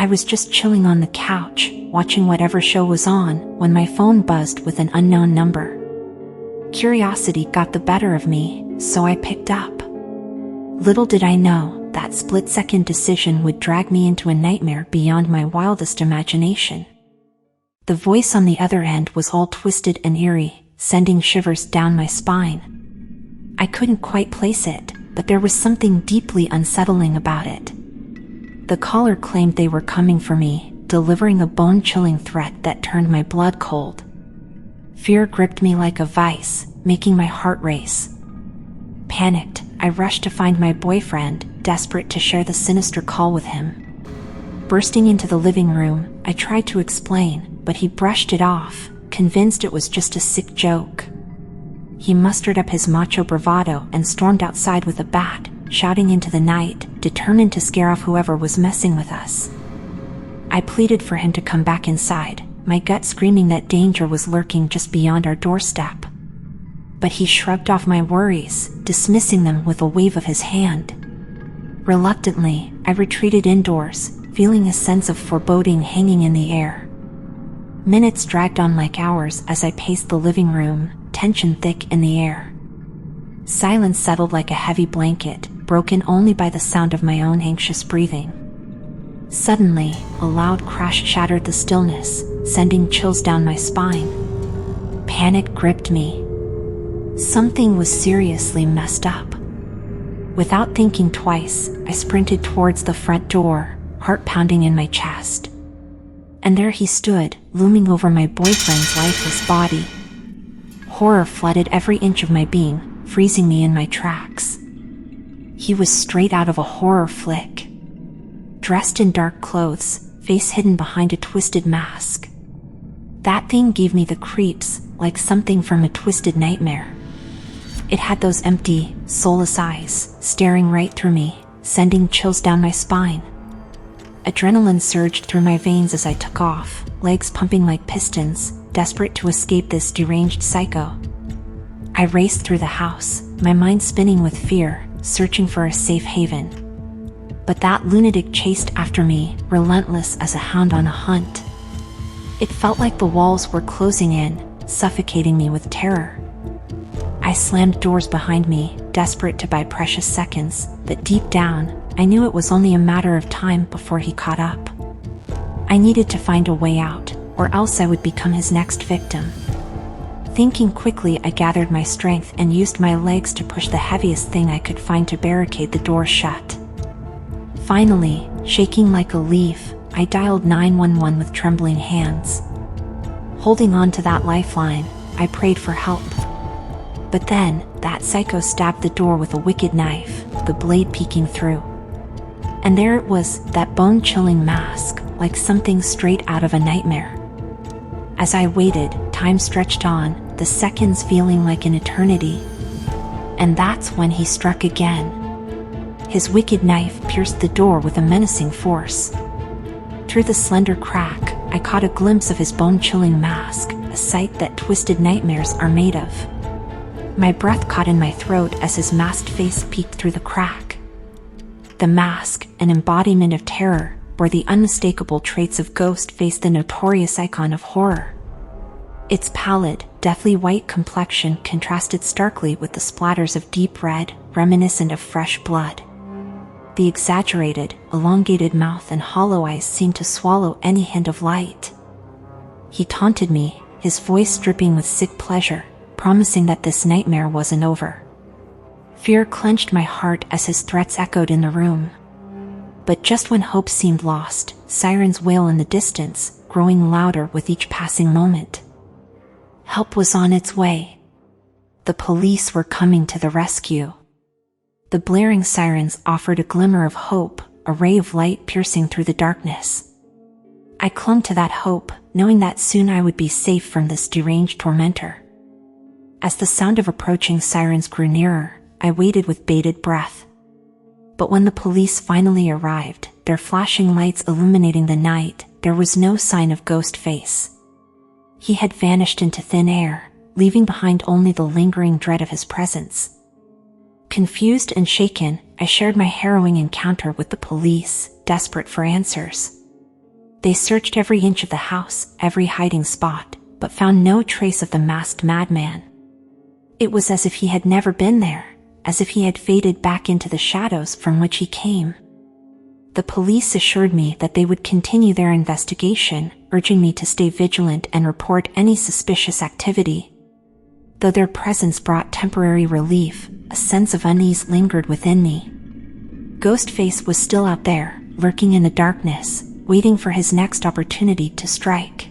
I was just chilling on the couch, watching whatever show was on, when my phone buzzed with an unknown number. Curiosity got the better of me, so I picked up. Little did I know, that split-second decision would drag me into a nightmare beyond my wildest imagination. The voice on the other end was all twisted and eerie, sending shivers down my spine. I couldn't quite place it, but there was something deeply unsettling about it. The caller claimed they were coming for me, delivering a bone-chilling threat that turned my blood cold. Fear gripped me like a vice, making my heart race. Panicked, I rushed to find my boyfriend, desperate to share the sinister call with him. Bursting into the living room, I tried to explain, but he brushed it off, convinced it was just a sick joke. He mustered up his macho bravado and stormed outside with a bat, shouting into the night, determined to scare off whoever was messing with us. I pleaded for him to come back inside, my gut screaming that danger was lurking just beyond our doorstep. But he shrugged off my worries, dismissing them with a wave of his hand. Reluctantly, I retreated indoors, feeling a sense of foreboding hanging in the air. Minutes dragged on like hours as I paced the living room, tension thick in the air. Silence settled like a heavy blanket, broken only by the sound of my own anxious breathing. Suddenly, a loud crash shattered the stillness, sending chills down my spine. Panic gripped me. Something was seriously messed up. Without thinking twice, I sprinted towards the front door, heart pounding in my chest. And there he stood, looming over my boyfriend's lifeless body. Horror flooded every inch of my being, freezing me in my tracks. He was straight out of a horror flick. Dressed in dark clothes, face hidden behind a twisted mask. That thing gave me the creeps, like something from a twisted nightmare. It had those empty, soulless eyes, staring right through me, sending chills down my spine. Adrenaline surged through my veins as I took off, legs pumping like pistons, desperate to escape this deranged psycho. I raced through the house, my mind spinning with fear, searching for a safe haven. But that lunatic chased after me, relentless as a hound on a hunt. It felt like the walls were closing in, suffocating me with terror. I slammed doors behind me, desperate to buy precious seconds, but deep down, I knew it was only a matter of time before he caught up. I needed to find a way out, or else I would become his next victim. Thinking quickly, I gathered my strength and used my legs to push the heaviest thing I could find to barricade the door shut. Finally, shaking like a leaf, I dialed 911 with trembling hands. Holding on to that lifeline, I prayed for help. But then, that psycho stabbed the door with a wicked knife, the blade peeking through. And there it was, that bone-chilling mask, like something straight out of a nightmare. As I waited, time stretched on, the seconds feeling like an eternity. And that's when he struck again. His wicked knife pierced the door with a menacing force. Through the slender crack, I caught a glimpse of his bone-chilling mask, a sight that twisted nightmares are made of. My breath caught in my throat as his masked face peeked through the crack. The mask, an embodiment of terror, bore the unmistakable traits of Ghostface, the notorious icon of horror. Its pallid, deathly white complexion contrasted starkly with the splatters of deep red, reminiscent of fresh blood. The exaggerated, elongated mouth and hollow eyes seemed to swallow any hint of light. He taunted me, his voice dripping with sick pleasure, promising that this nightmare wasn't over. Fear clenched my heart as his threats echoed in the room. But just when hope seemed lost, sirens wail in the distance, growing louder with each passing moment. Help was on its way. The police were coming to the rescue. The blaring sirens offered a glimmer of hope, a ray of light piercing through the darkness. I clung to that hope, knowing that soon I would be safe from this deranged tormentor. As the sound of approaching sirens grew nearer, I waited with bated breath. But when the police finally arrived, their flashing lights illuminating the night, there was no sign of Ghostface. He had vanished into thin air, leaving behind only the lingering dread of his presence. Confused and shaken, I shared my harrowing encounter with the police, desperate for answers. They searched every inch of the house, every hiding spot, but found no trace of the masked madman. It was as if he had never been there, as if he had faded back into the shadows from which he came. The police assured me that they would continue their investigation, urging me to stay vigilant and report any suspicious activity. Though their presence brought temporary relief, a sense of unease lingered within me. Ghostface was still out there, lurking in the darkness, waiting for his next opportunity to strike.